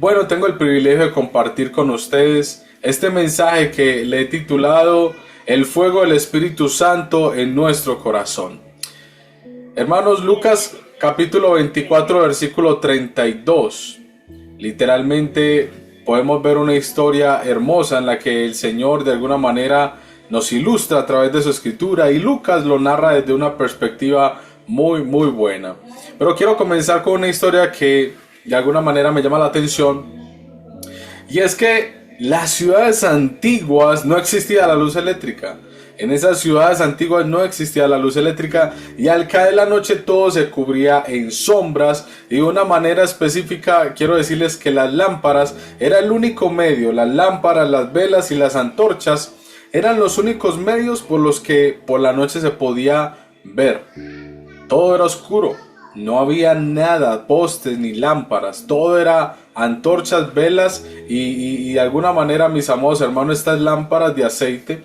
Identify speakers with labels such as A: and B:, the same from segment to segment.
A: Bueno, tengo el privilegio de compartir con ustedes este mensaje que le he titulado El fuego del Espíritu Santo en nuestro corazón. Hermanos, Lucas capítulo 24, versículo 32. Literalmente podemos ver una historia hermosa en la que el Señor de alguna manera nos ilustra a través de su escritura, y Lucas lo narra desde una perspectiva muy buena. Pero quiero comenzar con una historia que de alguna manera me llama la atención, y es que las ciudades antiguas no existía la luz eléctrica. En esas ciudades antiguas no existía la luz eléctrica, y al caer la noche todo se cubría en sombras, y de una manera específica quiero decirles que las lámparas era el único medio. Las lámparas, las velas y las antorchas eran los únicos medios por los que por la noche se podía ver. Todo era oscuro, no había nada, postes ni lámparas, todo era antorchas, velas y de alguna manera, mis amados hermanos, estas lámparas de aceite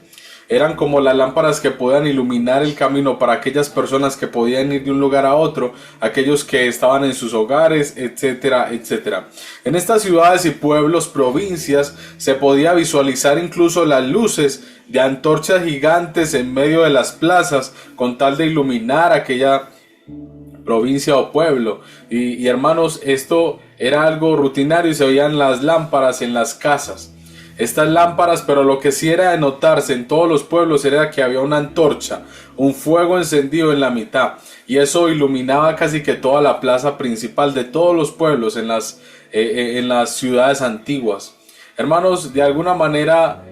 A: eran como las lámparas que podían iluminar el camino para aquellas personas que podían ir de un lugar a otro, aquellos que estaban en sus hogares, etcétera, etcétera. En estas ciudades y pueblos, provincias, se podía visualizar incluso las luces de antorchas gigantes en medio de las plazas con tal de iluminar aquella provincia o pueblo. Y hermanos, esto era algo rutinario y se veían las lámparas en las casas. Estas lámparas, pero lo que sí era de notarse en todos los pueblos era que había una antorcha, un fuego encendido en la mitad, y eso iluminaba casi que toda la plaza principal de todos los pueblos en las ciudades antiguas. Hermanos, de alguna manera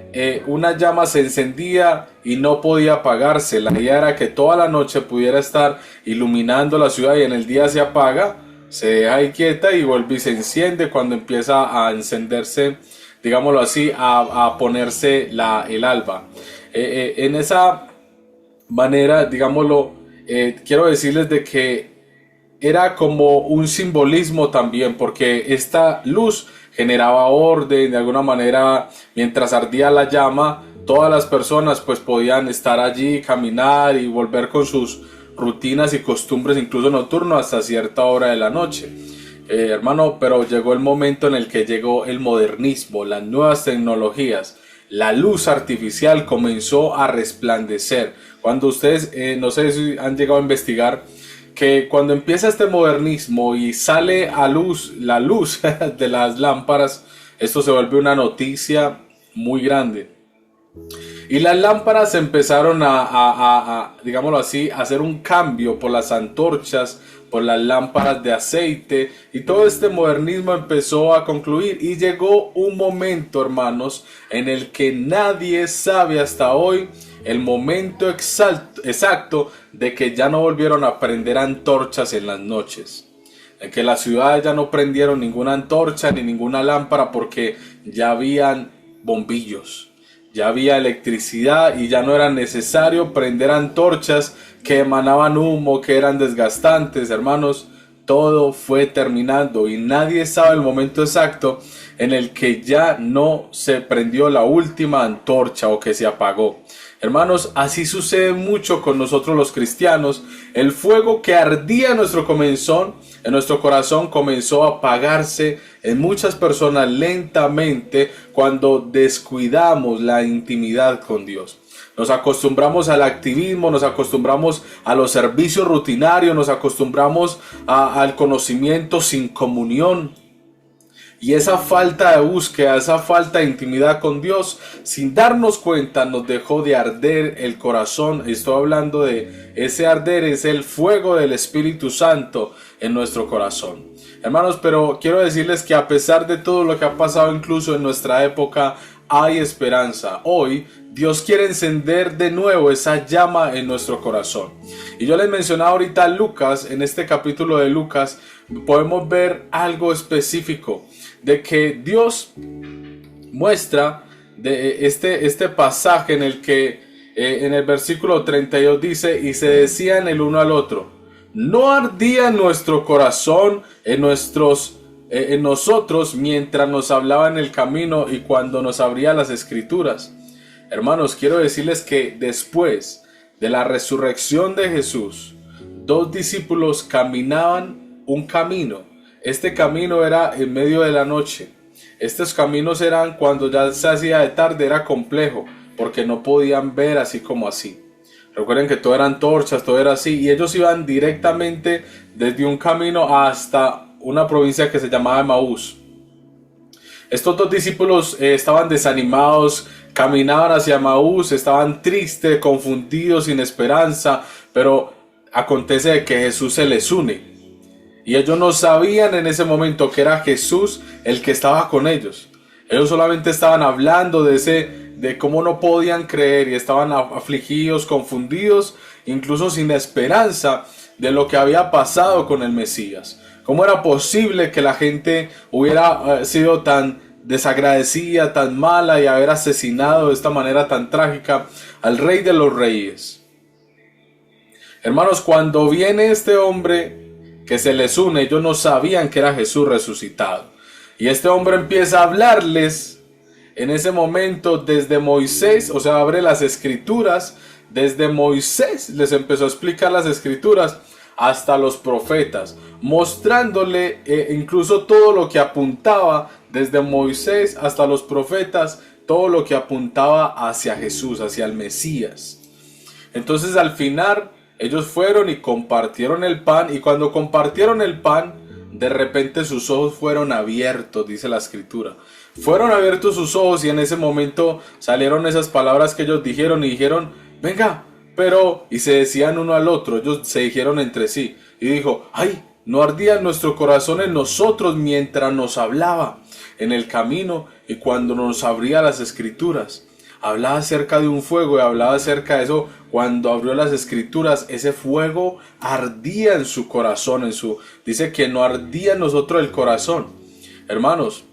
A: una llama se encendía y no podía apagarse. La idea era que toda la noche pudiera estar iluminando la ciudad, y en el día se apaga, se deja ahí quieta y vuelve y se enciende cuando empieza a encenderse, digámoslo así, a ponerse el alba. En esa manera, digámoslo, quiero decirles de que era como un simbolismo también, porque esta luz generaba orden. De alguna manera, mientras ardía la llama, todas las personas pues podían estar allí, caminar y volver con sus rutinas y costumbres, incluso nocturnos, hasta cierta hora de la noche. Hermano, pero llegó el momento en el que llegó el modernismo, las nuevas tecnologías. La luz artificial comenzó a resplandecer. Cuando ustedes, no sé si han llegado a investigar, que cuando empieza este modernismo y sale a luz la luz de las lámparas, esto se vuelve una noticia muy grande. Y las lámparas empezaron digámoslo así, a hacer un cambio por las antorchas, por las lámparas de aceite, y todo este modernismo empezó a concluir, y llegó un momento, hermanos, en el que nadie sabe hasta hoy el momento exacto de que ya no volvieron a prender antorchas en las noches, en que las ciudades ya no prendieron ninguna antorcha ni ninguna lámpara, porque ya habían bombillos, ya había electricidad, y ya no era necesario prender antorchas que emanaban humo, que eran desgastantes. Hermanos, todo fue terminando, y nadie sabe el momento exacto en el que ya no se prendió la última antorcha o que se apagó. Hermanos, así sucede mucho con nosotros los cristianos. El fuego que ardía en nuestro corazón comenzó a apagarse en muchas personas lentamente cuando descuidamos la intimidad con Dios. Nos acostumbramos al activismo, nos acostumbramos a los servicios rutinarios, nos acostumbramos al conocimiento sin comunión. Y esa falta de búsqueda, esa falta de intimidad con Dios, sin darnos cuenta, nos dejó de arder el corazón. Estoy hablando de ese arder, es el fuego del Espíritu Santo en nuestro corazón. Hermanos, pero quiero decirles que a pesar de todo lo que ha pasado incluso en nuestra época, hay esperanza. Hoy Dios quiere encender de nuevo esa llama en nuestro corazón. Y yo les mencionaba ahorita Lucas. En este capítulo de Lucas podemos ver algo específico de que Dios muestra de este pasaje en el que en el versículo 32 dice: y se decían el uno al otro, ¿no ardía nuestro corazón en nosotros mientras nos hablaba en el camino y cuando nos abría las escrituras? Hermanos, quiero decirles que después de la resurrección de Jesús, dos discípulos caminaban un camino. Este camino era en medio de la noche. Estos caminos eran, cuando ya se hacía de tarde, era complejo, porque no podían ver así como así. Recuerden que todo eran torchas, todo era así, y ellos iban directamente desde un camino hasta una provincia que se llamaba Emaús. Estos dos discípulos estaban desanimados, caminaban hacia Emaús, estaban tristes, confundidos, sin esperanza, pero acontece que Jesús se les une. Y ellos no sabían en ese momento que era Jesús el que estaba con ellos. Ellos solamente estaban hablando de cómo no podían creer y estaban afligidos, confundidos, incluso sin esperanza de lo que había pasado con el Mesías. ¿Cómo era posible que la gente hubiera sido tan desagradecida, tan mala y haber asesinado de esta manera tan trágica al Rey de los Reyes? Hermanos, cuando viene este hombre que se les une, ellos no sabían que era Jesús resucitado. Y este hombre empieza a hablarles en ese momento desde Moisés, o sea, abre las escrituras, desde Moisés les empezó a explicar las escrituras hasta los profetas, mostrándole incluso todo lo que apuntaba desde Moisés hasta los profetas, todo lo que apuntaba hacia Jesús, hacia el Mesías. Entonces al final ellos fueron y compartieron el pan, y cuando compartieron el pan, de repente sus ojos fueron abiertos, dice la escritura. Fueron abiertos sus ojos y en ese momento salieron esas palabras que ellos dijeron y dijeron, venga, pero, y se decían uno al otro, ellos se dijeron entre sí, y dijo, ay, no ardía nuestro corazón en nosotros mientras nos hablaba en el camino y cuando nos abría las escrituras. Hablaba acerca de un fuego y hablaba acerca de eso. Cuando abrió las escrituras, ese fuego ardía en su corazón, dice que no ardía en nosotros el corazón. Hermanos,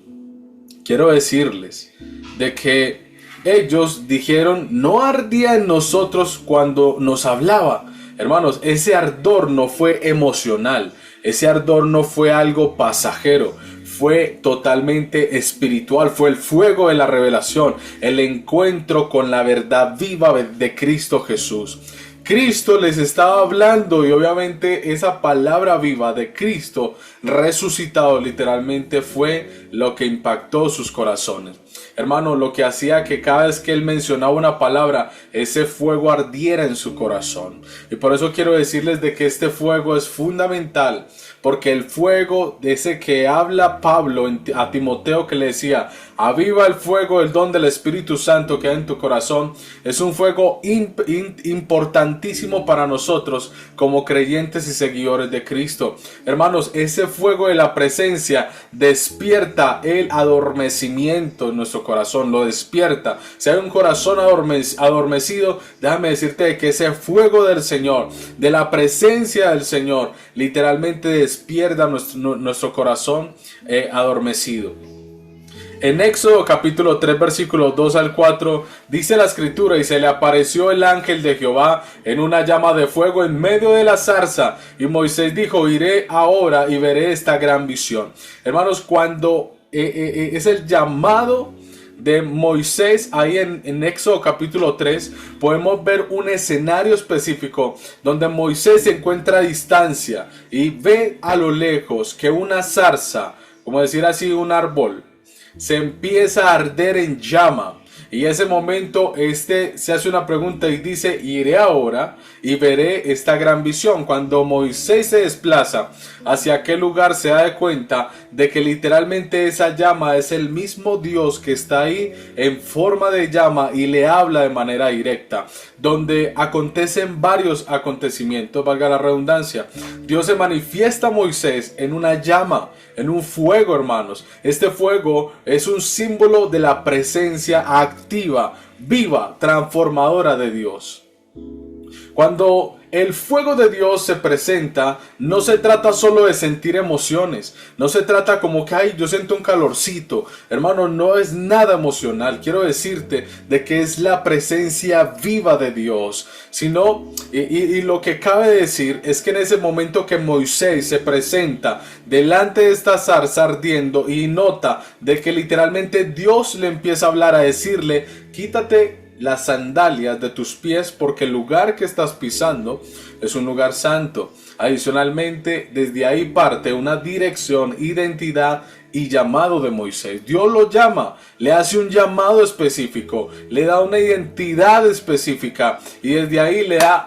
A: quiero decirles de que ellos dijeron, no ardía en nosotros cuando nos hablaba. Hermanos, ese ardor no fue emocional, ese ardor no fue algo pasajero. Fue totalmente espiritual, fue el fuego de la revelación, el encuentro con la verdad viva de Cristo Jesús. Cristo les estaba hablando y obviamente esa palabra viva de Cristo resucitado literalmente fue lo que impactó sus corazones. Hermano, lo que hacía que cada vez que él mencionaba una palabra, ese fuego ardiera en su corazón. Y por eso quiero decirles de que este fuego es fundamental, porque el fuego de ese que habla Pablo a Timoteo, que le decía, aviva el fuego, el don del Espíritu Santo que hay en tu corazón, es un fuego importantísimo para nosotros como creyentes y seguidores de Cristo. Hermanos, ese fuego de la presencia despierta el adormecimiento en nuestro corazón, lo despierta. Si hay un corazón adormecido, déjame decirte que ese fuego del Señor, de la presencia del Señor, literalmente despierta nuestro corazón adormecido. En Éxodo capítulo 3 versículos 2 al 4 dice la escritura, y se le apareció el ángel de Jehová en una llama de fuego en medio de la zarza, y Moisés dijo, iré ahora y veré esta gran visión. Hermanos, cuando es el llamado de Moisés ahí en Éxodo capítulo 3, podemos ver un escenario específico donde Moisés se encuentra a distancia y ve a lo lejos que una zarza, como decir así, un árbol, se empieza a arder en llama. Y en ese momento se hace una pregunta y dice, iré ahora y veré esta gran visión. Cuando Moisés se desplaza hacia aquel lugar, se da cuenta de que literalmente esa llama es el mismo Dios que está ahí en forma de llama y le habla de manera directa, donde acontecen varios acontecimientos, valga la redundancia. Dios se manifiesta a Moisés en una llama, en un fuego, hermanos. Este fuego es un símbolo de la presencia activa, viva, transformadora de Dios. Cuando el fuego de Dios se presenta, no se trata solo de sentir emociones, no se trata como que, ay, yo siento un calorcito. Hermano, no es nada emocional. Quiero decirte de que es la presencia viva de Dios, sino, y lo que cabe decir es que en ese momento que Moisés se presenta delante de esta zarza ardiendo y nota de que literalmente Dios le empieza a hablar, a decirle, quítate las sandalias de tus pies porque el lugar que estás pisando es un lugar santo. Adicionalmente, desde ahí parte una dirección, identidad y llamado de Moisés. Dios lo llama, le hace un llamado específico, le da una identidad específica y desde ahí le da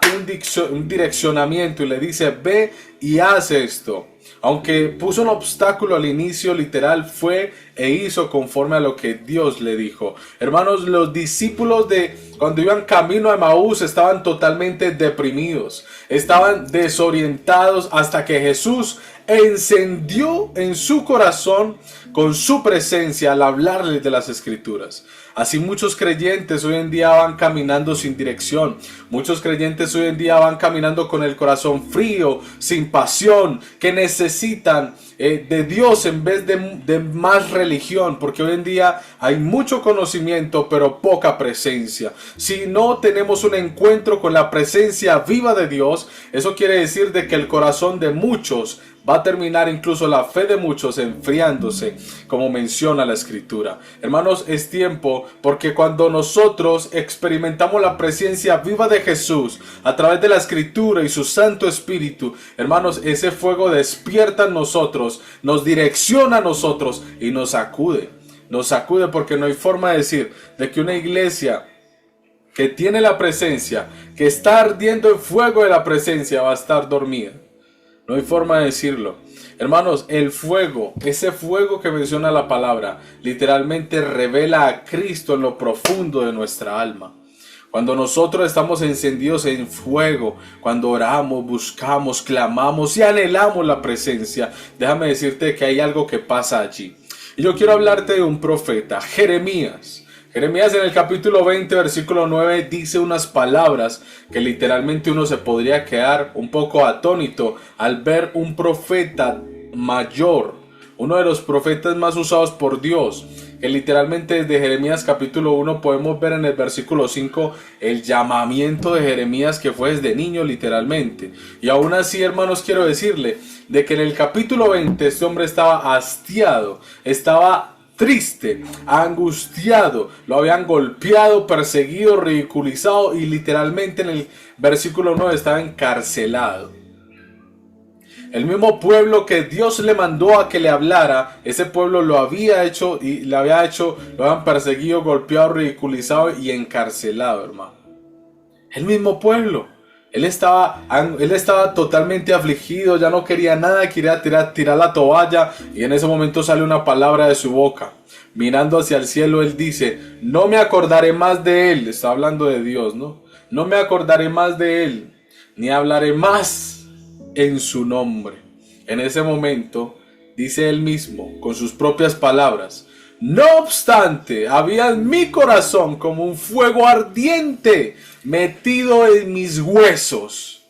A: un direccionamiento y le dice: ve y haz esto. Aunque puso un obstáculo al inicio, literal fue e hizo conforme a lo que Dios le dijo. Hermanos, los discípulos cuando iban camino a Emaús estaban totalmente deprimidos, estaban desorientados hasta que Jesús encendió en su corazón con su presencia al hablarles de las Escrituras. Así muchos creyentes hoy en día van caminando sin dirección. Muchos creyentes hoy en día van caminando con el corazón frío, sin pasión, que necesitan de Dios en vez de más religión, porque hoy en día hay mucho conocimiento pero poca presencia. Si no tenemos un encuentro con la presencia viva de Dios, eso quiere decir de que el corazón de muchos va a terminar, incluso la fe de muchos, enfriándose, como menciona la Escritura. Hermanos, es tiempo, porque cuando nosotros experimentamos la presencia viva de Jesús a través de la Escritura y su Santo Espíritu, hermanos, ese fuego despierta en nosotros, nos direcciona a nosotros y nos sacude. Nos sacude, porque no hay forma de decir de que una iglesia que tiene la presencia, que está ardiendo en fuego de la presencia, va a estar dormida. No hay forma de decirlo. Hermanos, el fuego, ese fuego que menciona la palabra, literalmente revela a Cristo en lo profundo de nuestra alma. Cuando nosotros estamos encendidos en fuego, cuando oramos, buscamos, clamamos y anhelamos la presencia, déjame decirte que hay algo que pasa allí. Y yo quiero hablarte de un profeta, Jeremías. Jeremías en el capítulo 20, versículo 9, dice unas palabras que literalmente uno se podría quedar un poco atónito al ver un profeta mayor, uno de los profetas más usados por Dios, que literalmente desde Jeremías capítulo 1 podemos ver en el versículo 5 el llamamiento de Jeremías, que fue desde niño literalmente. Y aún así, hermanos, quiero decirle de que en el capítulo 20 este hombre estaba hastiado, estaba triste, angustiado, lo habían golpeado, perseguido, ridiculizado y literalmente en el versículo 9 estaba encarcelado. El mismo pueblo que Dios le mandó a que le hablara, ese pueblo lo había hecho y lo habían perseguido, golpeado, ridiculizado y encarcelado, hermano. El mismo pueblo. Él estaba totalmente afligido, ya no quería nada, quería tirar la toalla, y en ese momento sale una palabra de su boca. Mirando hacia el cielo, él dice: no me acordaré más de él. Está hablando de Dios, ¿no? No me acordaré más de él, ni hablaré más en su nombre. En ese momento, dice él mismo, con sus propias palabras: no obstante, había en mi corazón como un fuego ardiente metido en mis huesos.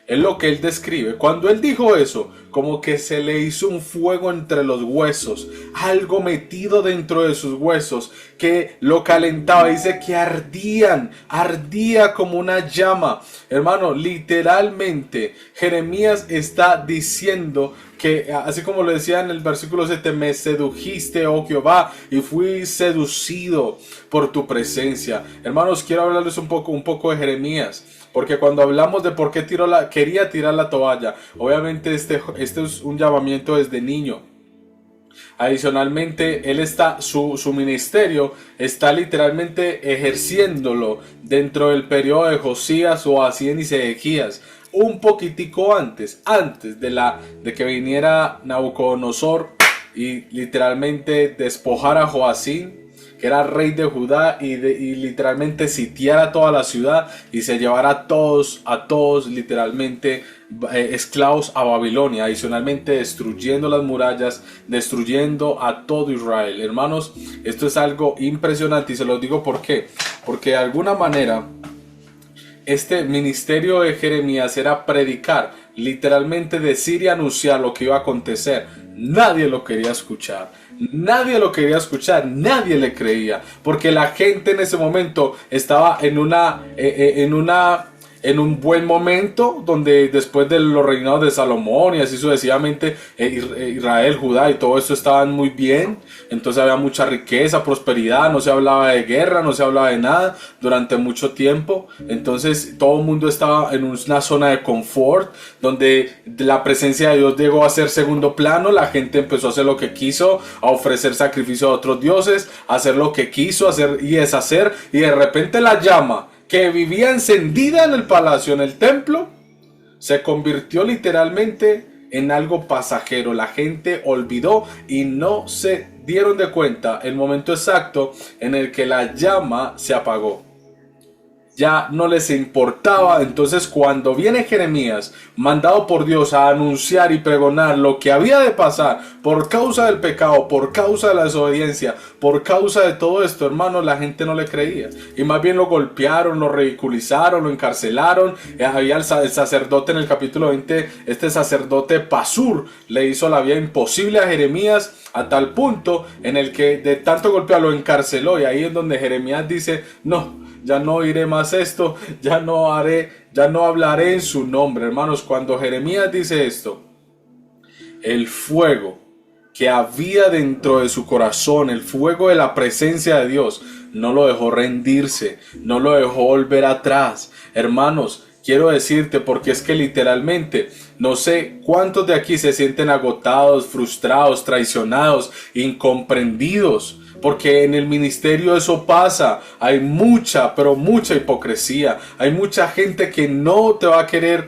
A: Es lo que él describe. Cuando él dijo eso, como que se le hizo un fuego entre los huesos, algo metido dentro de sus huesos que lo calentaba. Dice que ardía como una llama. Hermano, literalmente Jeremías está diciendo que, así como lo decía en el versículo 7, me sedujiste, oh Jehová, y fui seducido por tu presencia. Hermanos, quiero hablarles un poco de Jeremías, porque cuando hablamos de por qué quería tirar la toalla, obviamente este es un llamamiento desde niño. Adicionalmente, su ministerio está literalmente ejerciéndolo dentro del periodo de Josías, Joacim y Sedequías, un poquitico antes de que viniera Nabucodonosor y literalmente despojara a Joacim, que era rey de Judá, y literalmente sitiara toda la ciudad y se llevara a todos literalmente esclavos a Babilonia, adicionalmente destruyendo las murallas, destruyendo a todo Israel. Hermanos, esto es algo impresionante y se los digo ¿por qué? Porque de alguna manera este ministerio de Jeremías era predicar, literalmente decir y anunciar lo que iba a acontecer. Nadie lo quería escuchar, nadie le creía, porque la gente en ese momento estaba en en un buen momento, donde después de los reinados de Salomón y así sucesivamente, Israel, Judá y todo esto estaban muy bien. Entonces había mucha riqueza, prosperidad, no se hablaba de guerra, no se hablaba de nada durante mucho tiempo. Entonces todo el mundo estaba en una zona de confort, donde la presencia de Dios llegó a ser segundo plano. La gente empezó a hacer lo que quiso, a ofrecer sacrificio a otros dioses, a hacer lo que quiso, hacer y deshacer, y de repente la llama que vivía encendida en el palacio, en el templo, se convirtió literalmente en algo pasajero. La gente olvidó y no se dieron de cuenta el momento exacto en el que la llama se apagó. Ya no les importaba. Entonces cuando viene Jeremías, mandado por Dios a anunciar y pregonar lo que había de pasar por causa del pecado, por causa de la desobediencia, por causa de todo esto, hermanos, la gente no le creía. Y más bien lo golpearon, lo ridiculizaron, lo encarcelaron. Había el sacerdote en el capítulo 20, este sacerdote Pasur, le hizo la vida imposible a Jeremías, a tal punto en el que de tanto golpear lo encarceló. Y ahí es donde Jeremías dice, no, ya no oiré más esto, ya no hablaré en su nombre. Hermanos, cuando Jeremías dice esto, el fuego que había dentro de su corazón, el fuego de la presencia de Dios, no lo dejó rendirse, no lo dejó volver atrás. Hermanos, quiero decirte, porque es que literalmente, no sé cuántos de aquí se sienten agotados, frustrados, traicionados, incomprendidos. Porque en el ministerio eso pasa. Hay mucha, pero mucha hipocresía. Hay mucha gente que no te va a querer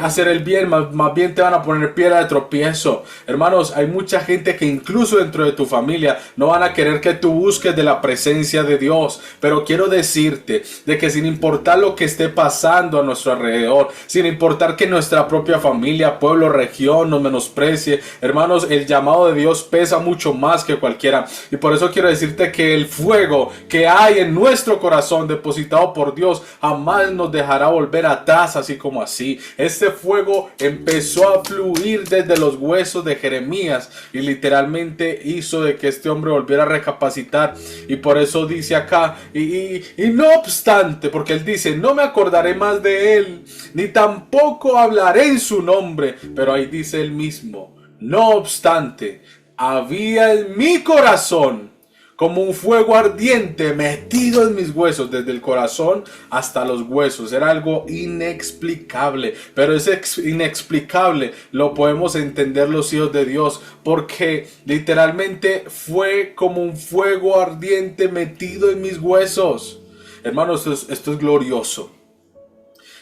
A: hacer el bien, más bien te van a poner piedra de tropiezo. Hermanos, hay mucha gente que incluso dentro de tu familia no van a querer que tú busques de la presencia de Dios. Pero quiero decirte de que sin importar lo que esté pasando a nuestro alrededor, sin importar que nuestra propia familia, pueblo, región nos menosprecie, hermanos, el llamado de Dios pesa mucho más que cualquiera. Y por eso quiero decirte que el fuego que hay en nuestro corazón depositado por Dios jamás nos dejará volver atrás así como así. Este fuego empezó a fluir desde los huesos de Jeremías y literalmente hizo de que este hombre volviera a recapacitar. Y por eso dice acá, y no obstante, porque él dice, no me acordaré más de él, ni tampoco hablaré en su nombre. Pero ahí dice él mismo, no obstante, había en mi corazón como un fuego ardiente metido en mis huesos, desde el corazón hasta los huesos. Era algo inexplicable, pero ese inexplicable lo podemos entender los hijos de Dios, porque literalmente fue como un fuego ardiente metido en mis huesos. Hermanos, esto es glorioso.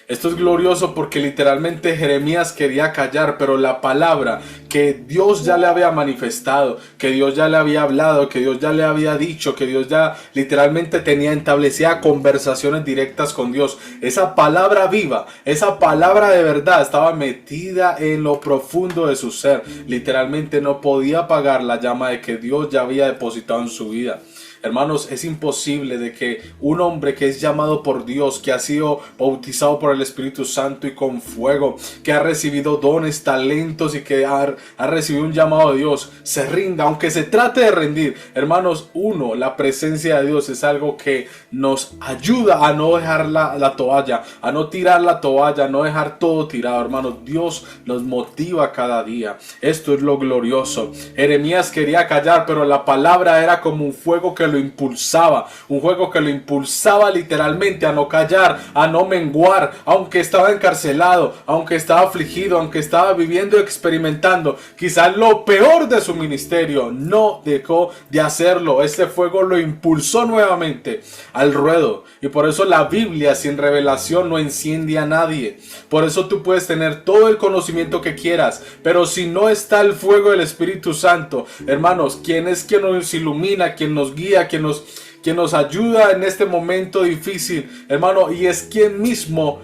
A: Esto es glorioso porque literalmente Jeremías quería callar, pero la palabra que Dios ya le había manifestado, que Dios ya le había hablado, que Dios ya le había dicho, que Dios ya literalmente tenía establecida conversaciones directas con Dios. Esa palabra viva, esa palabra de verdad estaba metida en lo profundo de su ser. Literalmente no podía apagar la llama de que Dios ya había depositado en su vida. Hermanos, es imposible de que un hombre que es llamado por Dios, que ha sido bautizado por el Espíritu Santo y con fuego, que ha recibido dones, talentos y que ha recibido un llamado de Dios, se rinda, aunque se trate de rendir. Hermanos, la presencia de Dios es algo que nos ayuda a no dejar la toalla, a no tirar la toalla, a no dejar todo tirado. Hermanos, Dios nos motiva cada día. Esto es lo glorioso. Jeremías quería callar, pero la palabra era como un fuego que lo impulsaba, un fuego que lo impulsaba literalmente a no callar, a no menguar, aunque estaba encarcelado, aunque estaba afligido, aunque estaba viviendo, experimentando quizás lo peor de su ministerio, no dejó de hacerlo. Este fuego lo impulsó nuevamente al ruedo, y por eso la Biblia sin revelación no enciende a nadie. Por eso tú puedes tener todo el conocimiento que quieras, pero si no está el fuego del Espíritu Santo, hermanos, ¿quién es quien nos ilumina, quien nos guía, quien nos ayuda en este momento difícil, hermano? Y es quien mismo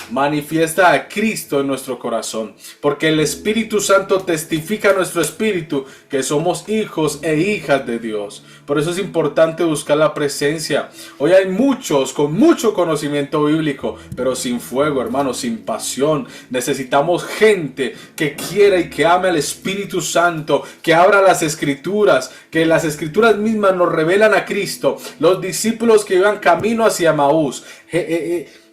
A: manifiesta a Cristo en nuestro corazón, porque el Espíritu Santo testifica a nuestro espíritu que somos hijos e hijas de Dios. Por eso es importante buscar la presencia. Hoy hay muchos con mucho conocimiento bíblico, pero sin fuego, hermanos, sin pasión. Necesitamos gente que quiera y que ame al Espíritu Santo, que abra las Escrituras, que las Escrituras mismas nos revelan a Cristo. Los discípulos que iban camino hacia Maús,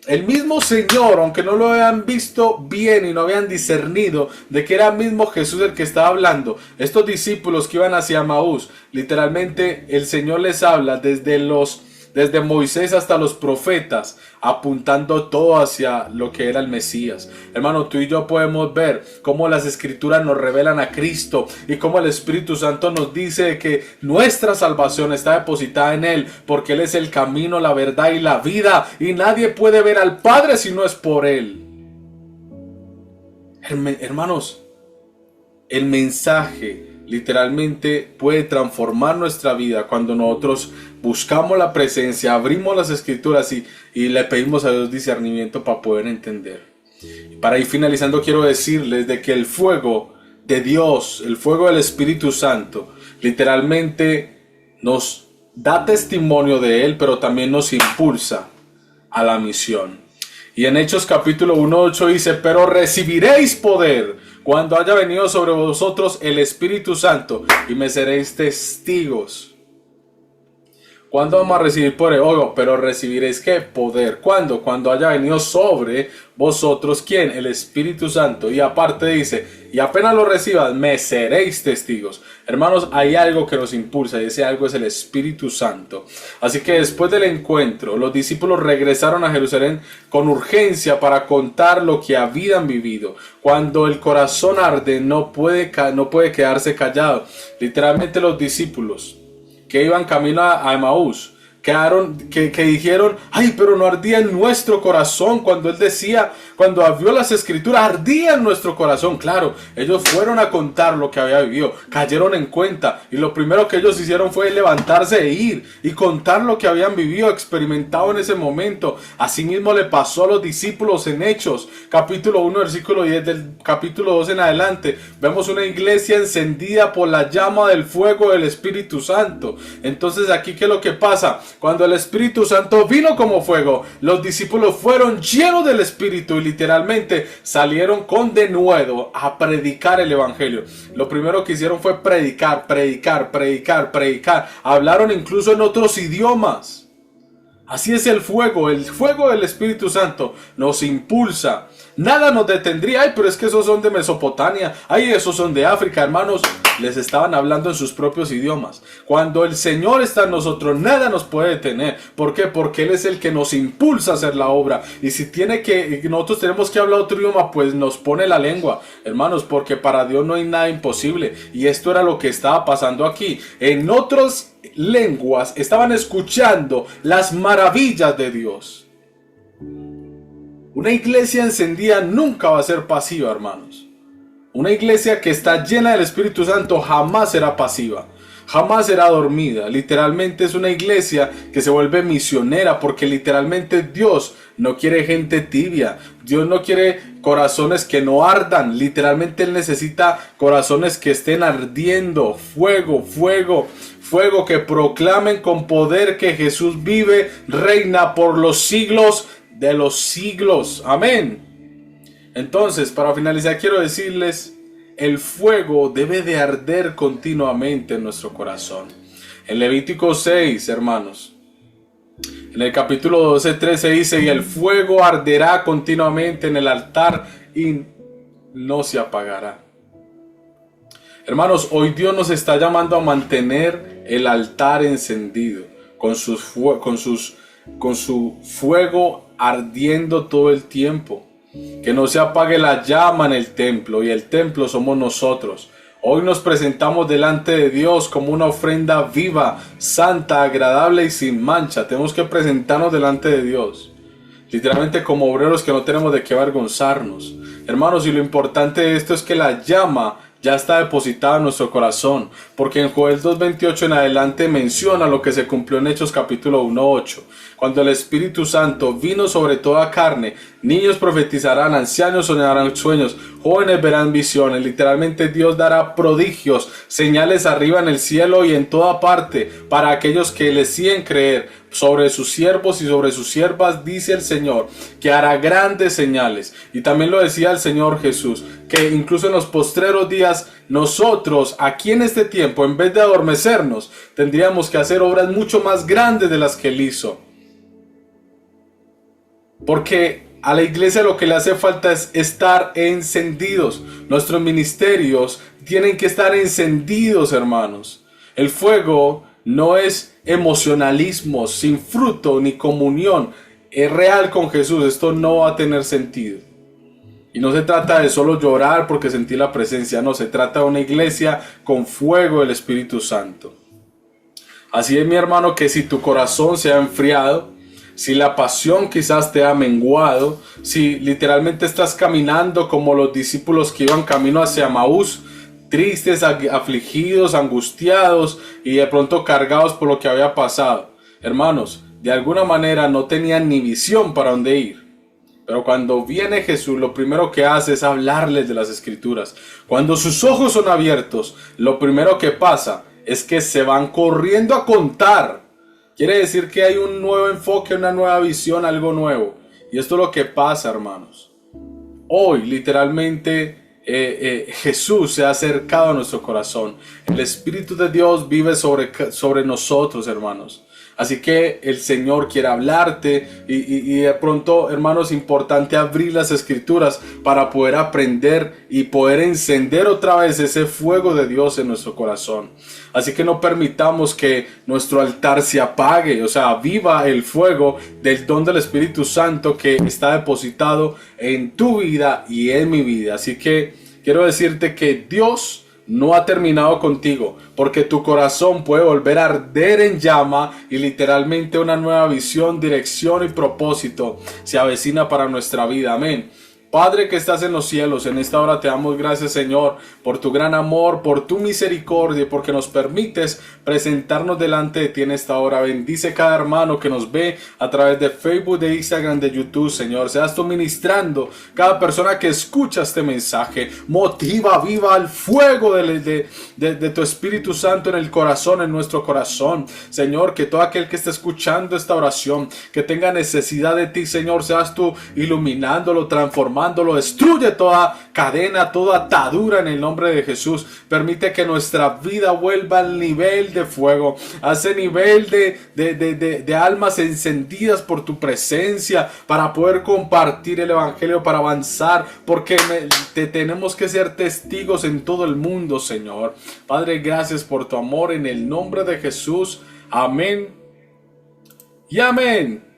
A: el mismo Señor, aunque no lo habían visto bien y no habían discernido de que era el mismo Jesús el que estaba hablando, estos discípulos que iban hacia Maús, literalmente el Señor les habla desde Moisés hasta los profetas, apuntando todo hacia lo que era el Mesías. Hermano, tú y yo podemos ver cómo las escrituras nos revelan a Cristo y cómo el Espíritu Santo nos dice que nuestra salvación está depositada en Él, porque Él es el camino, la verdad y la vida, y nadie puede ver al Padre si no es por Él. Hermanos, el mensaje literalmente puede transformar nuestra vida cuando nosotros buscamos la presencia, abrimos las escrituras y le pedimos a Dios discernimiento para poder entender. Y para ir finalizando, quiero decirles de que el fuego de Dios, el fuego del Espíritu Santo, literalmente nos da testimonio de Él, pero también nos impulsa a la misión. Y en Hechos capítulo 1:8 dice: pero recibiréis poder cuando haya venido sobre vosotros el Espíritu Santo, y me seréis testigos. ¿Cuándo vamos a recibir poder? Pero recibiréis ¿qué? Poder. ¿Cuándo? Cuando haya venido sobre vosotros, ¿quién? El Espíritu Santo. Y aparte dice: y apenas lo recibas, me seréis testigos. Hermanos, hay algo que nos impulsa, y ese algo es el Espíritu Santo. Así que después del encuentro, los discípulos regresaron a Jerusalén con urgencia para contar lo que habían vivido. Cuando el corazón arde, no puede quedarse callado. Literalmente los discípulos que iban camino a Emaús, que dijeron: ay, pero no ardía en nuestro corazón. Cuando él decía, cuando vio las escrituras, ardía en nuestro corazón. Claro, ellos fueron a contar lo que había vivido, cayeron en cuenta, y lo primero que ellos hicieron fue levantarse e ir y contar lo que habían vivido, experimentado en ese momento. Asimismo le pasó a los discípulos en Hechos capítulo 1 versículo 10, del capítulo 2 en adelante. Vemos una iglesia encendida por la llama del fuego del Espíritu Santo. Entonces aquí, ¿qué es lo que pasa? Cuando el Espíritu Santo vino como fuego, los discípulos fueron llenos del Espíritu y literalmente salieron con denuedo a predicar el Evangelio. Lo primero que hicieron fue predicar. Hablaron incluso en otros idiomas. Así es el fuego del Espíritu Santo nos impulsa. Nada nos detendría. Ay, pero es que esos son de Mesopotamia. Ay, esos son de África. Hermanos, les estaban hablando en sus propios idiomas. Cuando el Señor está en nosotros, nada nos puede detener. ¿Por qué? Porque Él es el que nos impulsa a hacer la obra. Y si nosotros tenemos que hablar otro idioma, pues nos pone la lengua. Hermanos, porque para Dios no hay nada imposible. Y esto era lo que estaba pasando aquí. En otras lenguas estaban escuchando las maravillas de Dios. Una iglesia encendida nunca va a ser pasiva, hermanos. Una iglesia que está llena del Espíritu Santo jamás será pasiva, jamás será dormida. Literalmente es una iglesia que se vuelve misionera, porque literalmente Dios no quiere gente tibia. Dios no quiere corazones que no ardan. Literalmente Él necesita corazones que estén ardiendo. Fuego, que proclamen con poder que Jesús vive, reina por los siglos de los siglos. Amén. Entonces, para finalizar, quiero decirles: el fuego debe de arder continuamente en nuestro corazón. En Levítico 6, hermanos, en el capítulo 12:13 dice: y el fuego arderá continuamente en el altar y no se apagará. Hermanos, hoy Dios nos está llamando a mantener el altar encendido, con su fuego ardiendo todo el tiempo. Que no se apague la llama en el templo, y el templo somos nosotros. Hoy nos presentamos delante de Dios como una ofrenda viva, santa, agradable y sin mancha. Tenemos que presentarnos delante de Dios, literalmente como obreros que no tenemos de qué avergonzarnos. Hermanos, y lo importante de esto es que la llama ya está depositada en nuestro corazón, porque en Joel 2:28 en adelante menciona lo que se cumplió en Hechos capítulo 1:8. Cuando el Espíritu Santo vino sobre toda carne, niños profetizarán, ancianos soñarán sueños, jóvenes verán visiones. Literalmente Dios dará prodigios, señales arriba en el cielo y en toda parte, para aquellos que le siguen creer. Sobre sus siervos y sobre sus siervas dice el Señor que hará grandes señales. Y también lo decía el Señor Jesús, que incluso en los postreros días nosotros aquí en este tiempo, en vez de adormecernos, tendríamos que hacer obras mucho más grandes de las que Él hizo. Porque a la iglesia lo que le hace falta es estar encendidos. Nuestros ministerios tienen que estar encendidos, hermanos. El fuego no es emocionalismo, sin fruto ni comunión. Es real con Jesús. Esto no va a tener sentido. Y no se trata de solo llorar porque sentí la presencia. No, se trata de una iglesia con fuego del Espíritu Santo. Así es, mi hermano, que si tu corazón se ha enfriado, si la pasión quizás te ha menguado, si literalmente estás caminando como los discípulos que iban camino hacia Maús, tristes, afligidos, angustiados y de pronto cargados por lo que había pasado. Hermanos, de alguna manera no tenían ni visión para dónde ir. Pero cuando viene Jesús, lo primero que hace es hablarles de las Escrituras. Cuando sus ojos son abiertos, lo primero que pasa es que se van corriendo a contar. Quiere decir que hay un nuevo enfoque, una nueva visión, algo nuevo. Y esto es lo que pasa, hermanos. Hoy, literalmente, Jesús se ha acercado a nuestro corazón. El Espíritu de Dios vive sobre nosotros, hermanos. Así que el Señor quiere hablarte y de pronto, hermanos, es importante abrir las Escrituras para poder aprender y poder encender otra vez ese fuego de Dios en nuestro corazón. Así que no permitamos que nuestro altar se apague, o sea, viva el fuego del don del Espíritu Santo que está depositado en tu vida y en mi vida. Así que quiero decirte que Dios no ha terminado contigo, porque tu corazón puede volver a arder en llama y literalmente una nueva visión, dirección y propósito se avecina para nuestra vida. Amén. Padre que estás en los cielos, en esta hora te damos gracias, Señor, por tu gran amor, por tu misericordia, porque nos permites presentarnos delante de ti en esta hora. Bendice cada hermano que nos ve a través de Facebook, de Instagram, de YouTube, Señor. Seas tú ministrando cada persona que escucha este mensaje. Motiva, viva el fuego de tu Espíritu Santo en el corazón, en nuestro corazón. Señor, que todo aquel que esté escuchando esta oración, que tenga necesidad de ti, Señor, seas tú iluminándolo, transformándolo. Destruye toda cadena, toda atadura en el nombre de Jesús. Permite que nuestra vida vuelva al nivel de fuego, a ese nivel de almas encendidas por tu presencia, para poder compartir el evangelio, para avanzar, porque tenemos que ser testigos en todo el mundo, Señor. Padre, gracias por tu amor en el nombre de Jesús. Amén y amén.